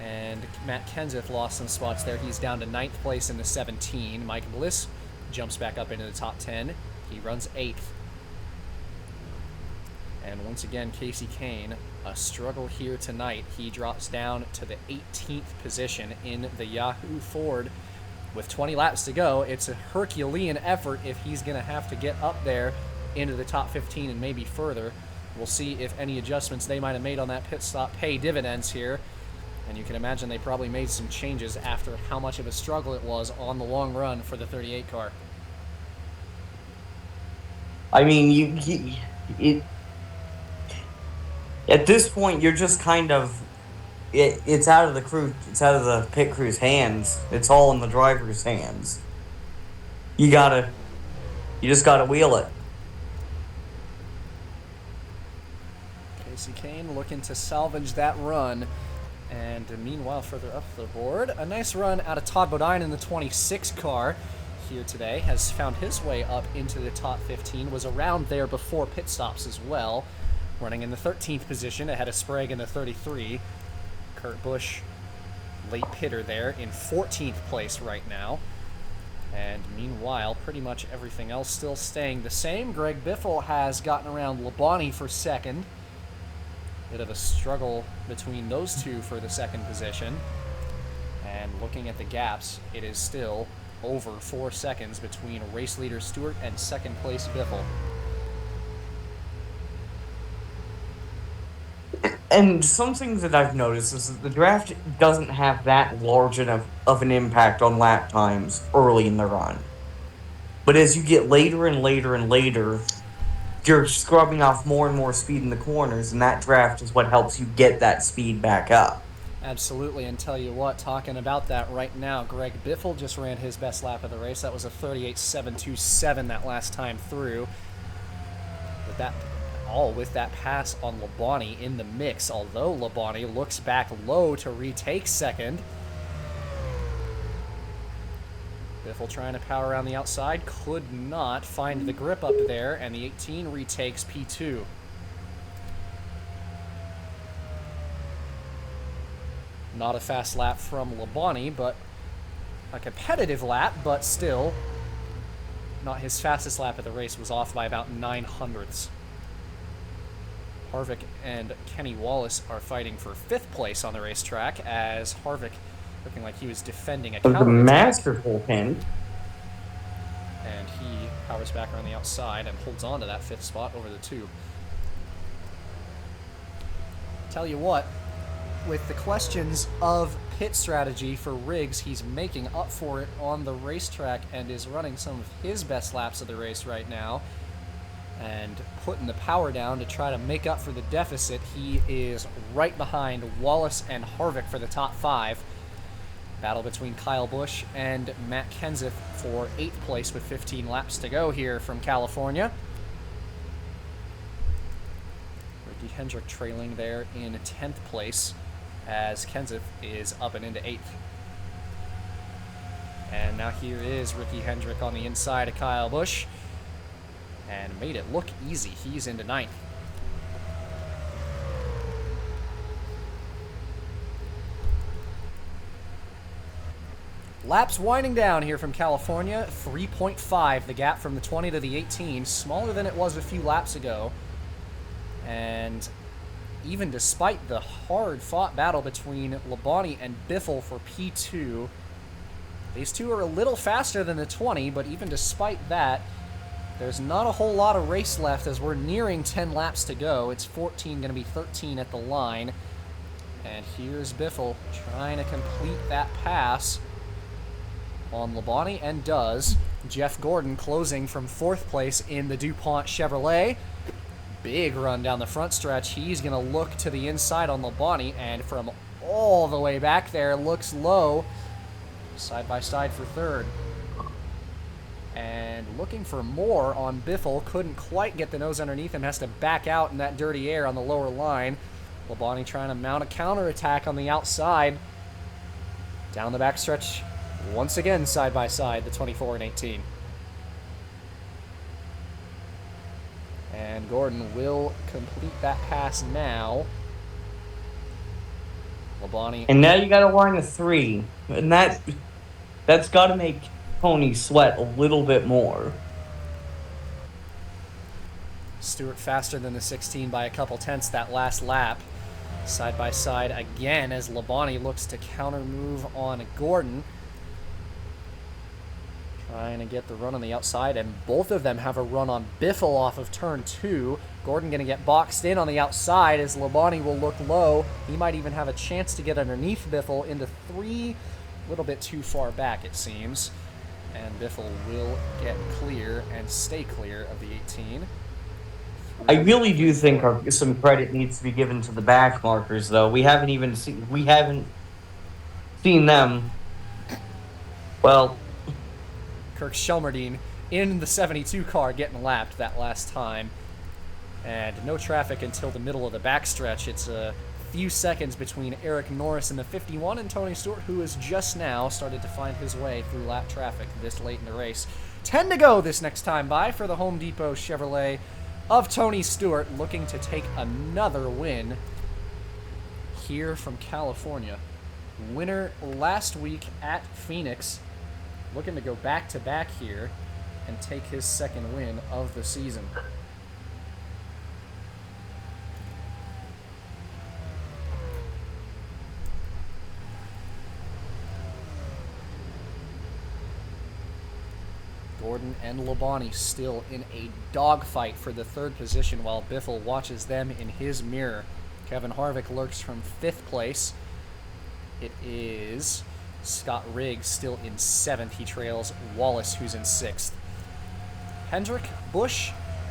And Matt Kenseth lost some spots there. He's down to 9th place in the 17. Mike Bliss jumps back up into the top 10. He runs 8th. And once again, Casey Kane, a struggle here tonight. He drops down to the 18th position in the Yahoo Ford. With 20 laps to go, it's a Herculean effort if he's going to have to get up there into the top 15 and maybe further. We'll see if any adjustments they might have made on that pit stop pay dividends here. And you can imagine they probably made some changes after how much of a struggle it was on the long run for the 38 car. I mean, at this point, you're just kind of, it's out of the crew, it's out of the pit crew's hands. It's all in the driver's hands. You just gotta wheel it. Casey Kane looking to salvage that run. And meanwhile, further up the board, a nice run out of Todd Bodine in the 26 car here today. Has found his way up into the top 15. Was around there before pit stops as well. Running in the 13th position ahead of Sprague in the 33. Kurt Busch, late pitter there, in 14th place right now. And meanwhile, pretty much everything else still staying the same. Greg Biffle has gotten around Labonte for second. Bit of a struggle between those two for the second position. And looking at the gaps, it is still over 4 seconds between race leader Stewart and second place Biffle. And some things that I've noticed is that the draft doesn't have that large enough of an impact on lap times early in the run. But as you get later and later and later, you're scrubbing off more and more speed in the corners, and that draft is what helps you get that speed back up. Absolutely, and tell you what, talking about that right now, Greg Biffle just ran his best lap of the race. That was a 38.727 that last time through. But that, all with that pass on Labonte in the mix, although Labonte looks back low to retake second. Biffle trying to power around the outside, could not find the grip up there, and the 18 retakes P2. Not a fast lap from Labonte, but a competitive lap, but still not his fastest lap of the race. Was off by about 9/100ths. Harvick and Kenny Wallace are fighting for 5th place on the racetrack, as Harvick looking like he was defending a The counter. masterful pin. And he powers back around the outside and holds on to that 5th spot over the 2. Tell you what, with the questions of pit strategy for Riggs, he's making up for it on the racetrack and is running some of his best laps of the race right now and putting the power down to try to make up for the deficit. He is right behind Wallace and Harvick for the top 5. Battle between Kyle Busch and Matt Kenseth for 8th place with 15 laps to go here from California. Ricky Hendrick trailing there in 10th place as Kenseth is up and into 8th. And now here is Ricky Hendrick on the inside of Kyle Busch and made it look easy. He's into 9th. Laps winding down here from California. 3.5, the gap from the 20 to the 18. Smaller than it was a few laps ago. And even despite the hard-fought battle between Labonte and Biffle for P2, these two are a little faster than the 20, but even despite that, there's not a whole lot of race left as we're nearing 10 laps to go. It's 14, going to be 13 at the line. And here's Biffle trying to complete that pass on Labonte, and does. Jeff Gordon closing from 4th place in the DuPont Chevrolet. Big run down the front stretch. He's going to look to the inside on Labonte, and from all the way back there, looks low. Side by side for 3rd. And looking for more on Biffle. Couldn't quite get the nose underneath him. Has to back out in that dirty air on the lower line. Labonte trying to mount a counterattack on the outside. Down the backstretch, once again side by side, the 24 and 18. And Gordon will complete that pass now. Labonte. And now you got a line of 3. And that's got to make Tony sweat a little bit more. Stewart faster than the 16 by a couple tenths that last lap. Side by side again as Labonte looks to counter move on Gordon. Trying to get the run on the outside, and both of them have a run on Biffle off of turn 2. Gordon going to get boxed in on the outside as Labonte will look low. He might even have a chance to get underneath Biffle into 3. A little bit too far back, it seems. And Biffle will get clear and stay clear of the 18. I really do think some credit needs to be given to the back markers, though. We haven't seen them. Well, Kirk Shelmerdine in the 72 car getting lapped that last time. And no traffic until the middle of the backstretch. It's a few seconds between Eric Norris in the 51 and Tony Stewart, who has just now started to find his way through lap traffic this late in the race. 10 to go this next time by for the Home Depot Chevrolet of Tony Stewart, looking to take another win here from California. Winner last week at Phoenix, looking to go back-to-back here and take his 2nd win of the season. Gordon and Labonte still in a dogfight for the 3rd position while Biffle watches them in his mirror. Kevin Harvick lurks from 5th place. It is Scott Riggs still in 7th. He trails Wallace, who's in 6th. Hendrick, Busch,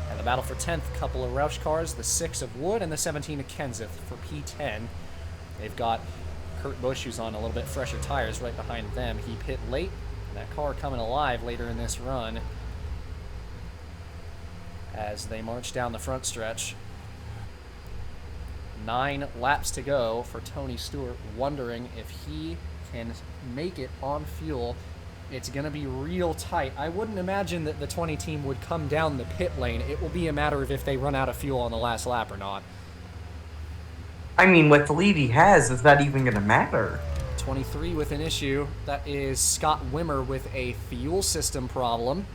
and the battle for 10th. Couple of Roush cars, the 6 of Wood and the 17 of Kenseth for P10. They've got Kurt Busch, who's on a little bit fresher tires, right behind them. He pit late. That car coming alive later in this run as they march down the front stretch. 9 laps to go for Tony Stewart, wondering if he can make it on fuel. It's going to be real tight. I wouldn't imagine that the 20 team would come down the pit lane. It will be a matter of if they run out of fuel on the last lap or not. I mean, with the lead he has, is that even going to matter? 23 with an issue. That is Scott Wimmer with a fuel system problem.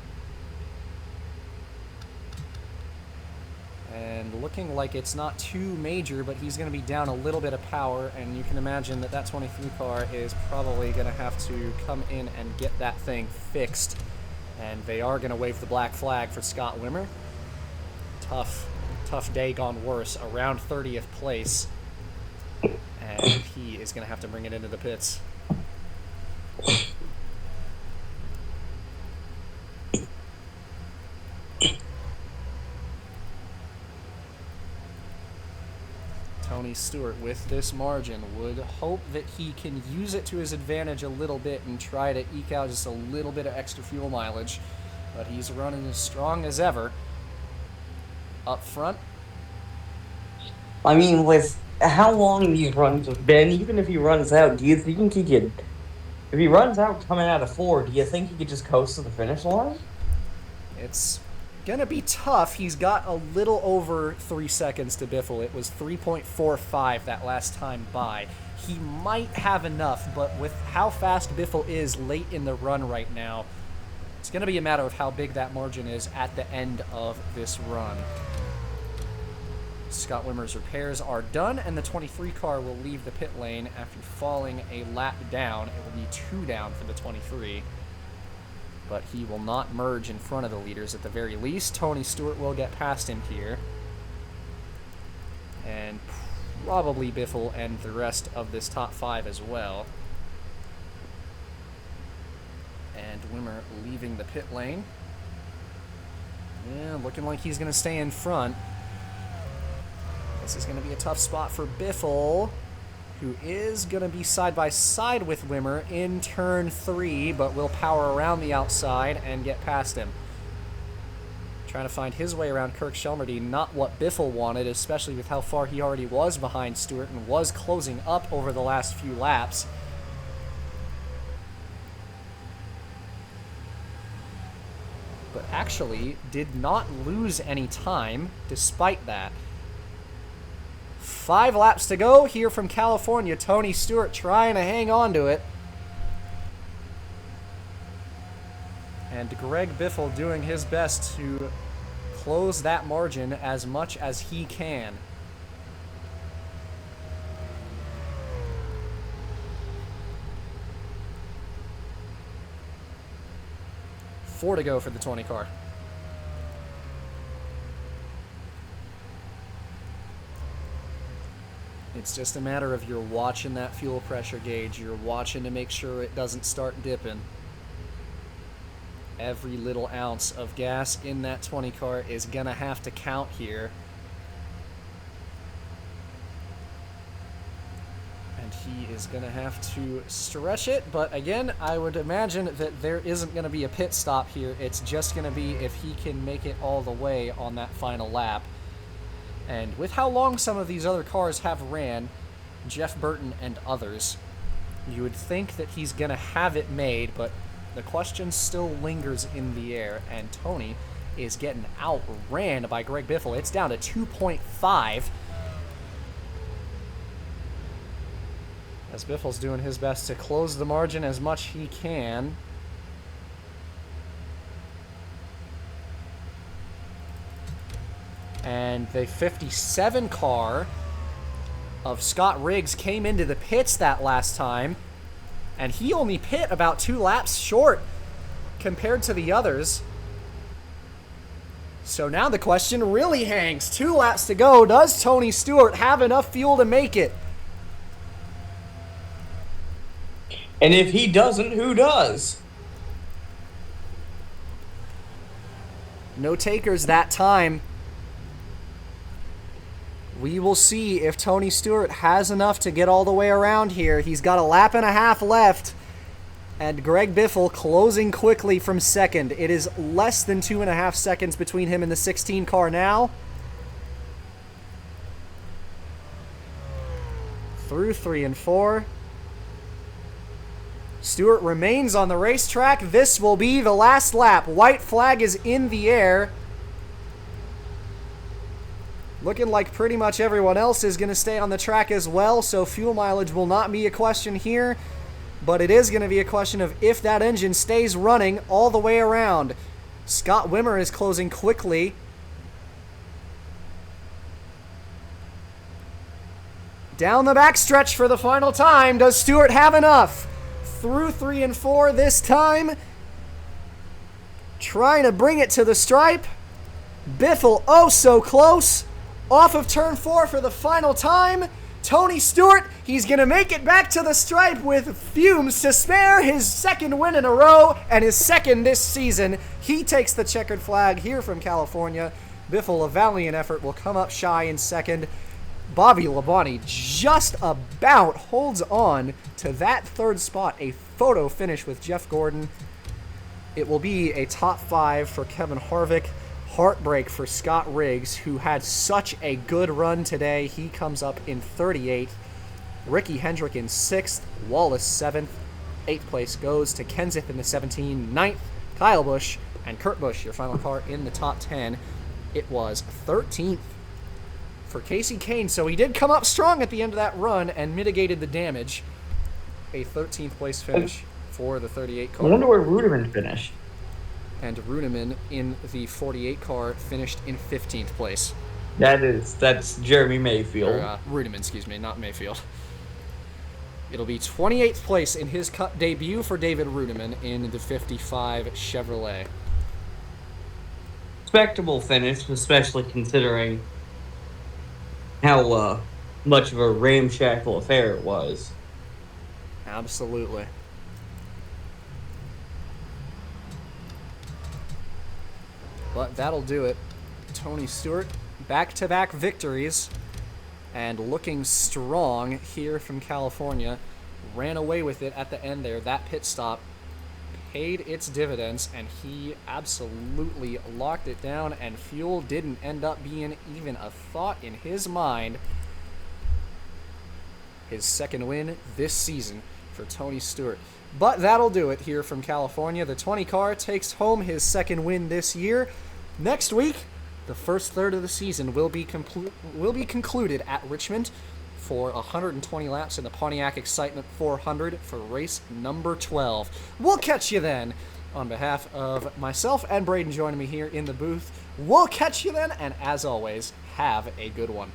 And looking like it's not too major, but he's going to be down a little bit of power, and you can imagine that that 23 car is probably going to have to come in and get that thing fixed. And they are going to wave the black flag for Scott Wimmer. Tough day gone worse. Around 30th place. And he is going to have to bring it into the pits. Tony Stewart, with this margin, would hope that he can use it to his advantage a little bit and try to eke out just a little bit of extra fuel mileage. But he's running as strong as ever. Up front. I mean, with how long these runs have been, even if he runs out, do you think he could... If he runs out coming out of 4, do you think he could just coast to the finish line? It's going to be tough. He's got a little over 3 seconds to Biffle. It was 3.45 that last time by. He might have enough, but with how fast Biffle is late in the run right now, it's going to be a matter of how big that margin is at the end of this run. Scott Wimmer's repairs are done, and the 23 car will leave the pit lane after falling a lap down. It will be 2 down for the 23. But he will not merge in front of the leaders at the very least. Tony Stewart will get past him here. And probably Biffle and the rest of this top 5 as well. And Wimmer leaving the pit lane. Yeah, looking like he's going to stay in front. This is going to be a tough spot for Biffle, who is going to be side by side with Wimmer in turn 3, but will power around the outside and get past him. Trying to find his way around Kirk Shelmerdine, not what Biffle wanted, especially with how far he already was behind Stewart and was closing up over the last few laps. But actually did not lose any time despite that. 5 laps to go here from California. Tony Stewart trying to hang on to it. And Greg Biffle doing his best to close that margin as much as he can. Four to go for the 20 car. It's just a matter of you're watching that fuel pressure gauge. You're watching to make sure it doesn't start dipping. Every little ounce of gas in that 20 car is going to have to count here. And he is going to have to stretch it. But again, I would imagine that there isn't going to be a pit stop here. It's just going to be if he can make it all the way on that final lap. And with how long some of these other cars have ran, Jeff Burton and others, you would think that he's going to have it made, but the question still lingers in the air, and Tony is getting outran by Greg Biffle. It's down to 2.5. As Biffle's doing his best to close the margin as much he can. And the 57 car of Scott Riggs came into the pits that last time, and he only pit about 2 laps short compared to the others. So now the question really hangs. 2 laps to go. Does Tony Stewart have enough fuel to make it? And if he doesn't, who does? No takers that time. We will see if Tony Stewart has enough to get all the way around here. He's got a lap and a half left. And Greg Biffle closing quickly from second. It is less than 2.5 seconds between him and the 16 car now. Through 3 and 4. Stewart remains on the racetrack. This will be the last lap. White flag is in the air. Looking like pretty much everyone else is going to stay on the track as well, so fuel mileage will not be a question here, but it is going to be a question of if that engine stays running all the way around. Scott Wimmer is closing quickly. Down the backstretch for the final time. Does Stewart have enough? Through 3 and 4 this time. Trying to bring it to the stripe. Biffle, oh so close. Off of turn 4 for the final time. Tony Stewart, he's going to make it back to the stripe with fumes to spare, his second win in a row and his second this season. He takes the checkered flag here from California. Biffle, a valiant effort, will come up shy in second. Bobby Labonte just about holds on to that third spot. A photo finish with Jeff Gordon. It will be a top 5 for Kevin Harvick. Heartbreak for Scott Riggs, who had such a good run today. He comes up in 38th. Ricky Hendrick in 6th. Wallace 7th. 8th place goes to Kenseth in the 17. 9th, Kyle Busch. And Kurt Busch, your final car in the top 10. It was 13th for Casey Kane. So he did come up strong at the end of that run and mitigated the damage. A 13th place finish for the 38 I car. wonder where Ruderman finished. And Runeman in the 48 car finished in 15th place. That's Jeremy Mayfield. Or, Runeman, excuse me, not Mayfield. It'll be 28th place in his Cup debut for David Runeman in the 55 Chevrolet. Respectable finish, especially considering how much of a ramshackle affair it was. Absolutely. But that'll do it. Tony Stewart, back-to-back victories, and looking strong here from California. Ran away with it at the end there. That pit stop paid its dividends, and he absolutely locked it down, and fuel didn't end up being even a thought in his mind. His second win this season for Tony Stewart. But that'll do it here from California. The 20 car takes home his second win this year. Next week, the first third of the season will be concluded at Richmond for 120 laps in the Pontiac Excitement 400 for race number 12. We'll catch you then. On behalf of myself and Braden joining me here in the booth, we'll catch you then, and as always, have a good one.